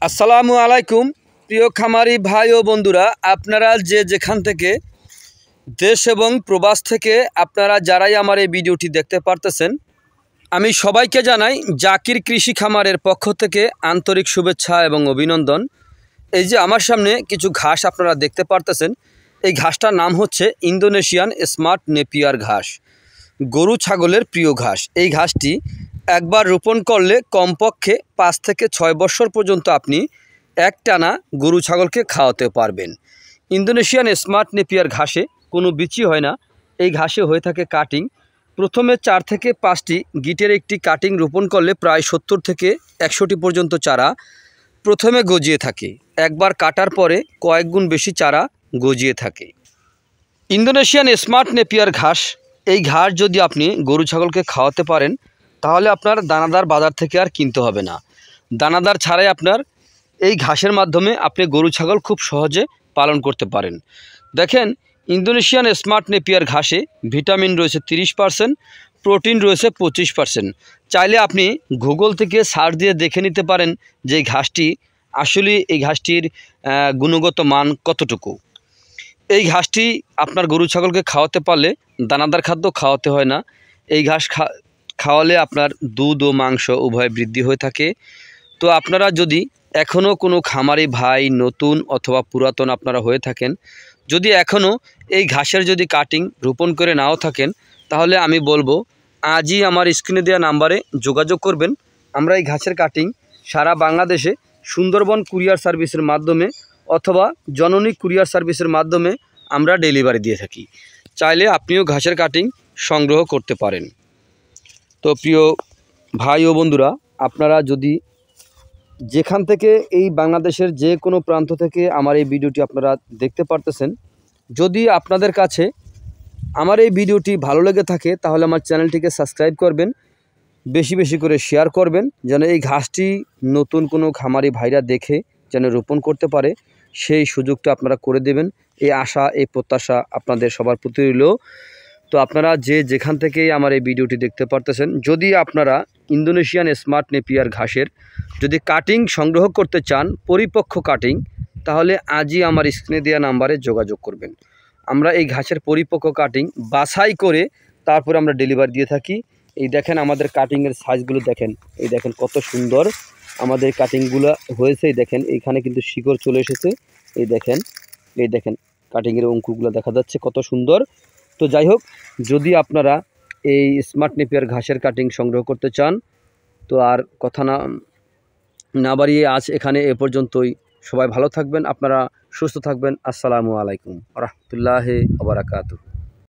আসসালামু আলাইকুম প্রিয় খামারি ভাই ও বন্ধুরা, আপনারা যে যেখান থেকে দেশ এবং প্রবাস থেকে আপনারা যারাই আমার এই ভিডিওটি দেখতে পারতেছেন, আমি সবাইকে জানাই জাকির কৃষি খামারের পক্ষ থেকে আন্তরিক শুভেচ্ছা এবং অভিনন্দন। এই যে আমার সামনে কিছু ঘাস আপনারা দেখতে পারতেছেন, এই ঘাসটার নাম হচ্ছে ইন্দোনেশিয়ান স্মার্ট নেপিয়ার ঘাস, গরু ছাগলের প্রিয় ঘাস। এই ঘাসটি একবার রোপণ করলে কমপক্ষে 5 থেকে 6 বছর পর্যন্ত আপনি একটানা গরু ছাগলকে খাওয়াতে পারবেন। ইন্দোনেশিয়ান স্মার্ট নেপিয়ার ঘাসে কোনো বিচি হয় না, এই ঘাসে হয়ে থাকে কাটিং। প্রথমে 4 থেকে 5টি গিটের একটি কাটিং রোপণ করলে প্রায় 70 থেকে 100টি পর্যন্ত চারা প্রথমে গজিয়ে থাকে। একবার কাটার পরে কয়েক গুণ বেশি চারা গজিয়ে থাকে। ইন্দোনেশিয়ান স্মার্ট নেপিয়ার ঘাস, এই ঘাস যদি আপনি গরু ছাগলকে খাওয়াতে পারেন তাহলে আপনার দানাদার বাজার থেকে আর কিনতে হবে না। দানাদার ছাড়াই আপনার এই ঘাসের মাধ্যমে আপনি গরু ছাগল খুব সহজে পালন করতে পারেন। দেখেন, ইন্দোনেশিয়ান স্মার্ট নেপিয়ার ঘাসে ভিটামিন রয়েছে 30%, প্রোটিন রয়েছে 25%। চাইলে আপনি গুগল থেকে সার্চ দিয়ে দেখে নিতে পারেন যে এই ঘাসটি আসলে এই ঘাসটির গুণগত মান কতটুকু। এই ঘাসটি আপনার গরু ছাগলকে খাওয়াতে পারলে দানাদার খাদ্য খাওয়াতে হয় না। এই ঘাস খাওয়ালে আপনার দুধ ও মাংস উভয় বৃদ্ধি হয়ে থাকে। তো আপনারা যদি এখনও কোনো খামারি ভাই নতুন অথবা পুরাতন আপনারা হয়ে থাকেন, যদি এখনও এই ঘাসের যদি কাটিং রোপণ করে নাও থাকেন, তাহলে আমি বলবো আজই আমার স্ক্রিনে দেওয়া নাম্বারে যোগাযোগ করবেন। আমরা এই ঘাসের কাটিং সারা বাংলাদেশে সুন্দরবন কুরিয়ার সার্ভিসের মাধ্যমে অথবা জননী কুরিয়ার সার্ভিসের মাধ্যমে আমরা ডেলিভারি দিয়ে থাকি। চাইলে আপনিও ঘাসের কাটিং সংগ্রহ করতে পারেন। তো প্রিয় ভাই ও বন্ধুরা, আপনারা যদি যেখান থেকে এই বাংলাদেশের যে কোনো প্রান্ত থেকে আমার এই ভিডিওটি আপনারা দেখতে পারতেছেন, যদি আপনাদের কাছে আমার এই ভিডিওটি ভালো লেগে থাকে তাহলে আমার চ্যানেলটিকে সাবস্ক্রাইব করবেন, বেশি বেশি করে শেয়ার করবেন, যেন এই ঘাসটি নতুন কোনো খামারি ভাইরা দেখে যেন রোপণ করতে পারে, সেই সুযোগটা আপনারা করে দেবেন। এই আশা এই প্রত্যাশা আপনাদের সবার প্রতি রইল। তো আপনারা যে যেখান থেকেই আমার এই ভিডিওটি দেখতে পারতেছেন, যদি আপনারা ইন্দোনেশিয়ান স্মার্ট নেপিয়ার ঘাসের যদি কাটিং সংগ্রহ করতে চান, পরিপক্ক কাটিং, তাহলে আজই আমার স্ক্রিনে দেওয়া নাম্বারে যোগাযোগ করবেন। আমরা এই ঘাসের পরিপক্ক কাটিং বাছাই করে তারপরে আমরা ডেলিভারি দিয়ে থাকি। এই দেখেন আমাদের কাটিংয়ের সাইজগুলো দেখেন, এই দেখেন কত সুন্দর আমাদের কাটিংগুলো হয়েছে। এই দেখেন এইখানে কিন্তু শিকড় চলে এসেছে, এই দেখেন কাটিংয়ের অঙ্কুরগুলো দেখা যাচ্ছে কত সুন্দর। তো যাই হোক, যদি আপনারা এই স্মার্ট নেপিয়ার ঘাসের কাটিং সংগ্রহ করতে চান, তো আর কথা না বাড়িয়ে আজ এখানে এ পর্যন্তই। সবাই ভালো থাকবেন, আপনারা সুস্থ থাকবেন। আসসালামু আলাইকুম ওয়া রাহমাতুল্লাহি ওয়া বারাকাতুহু।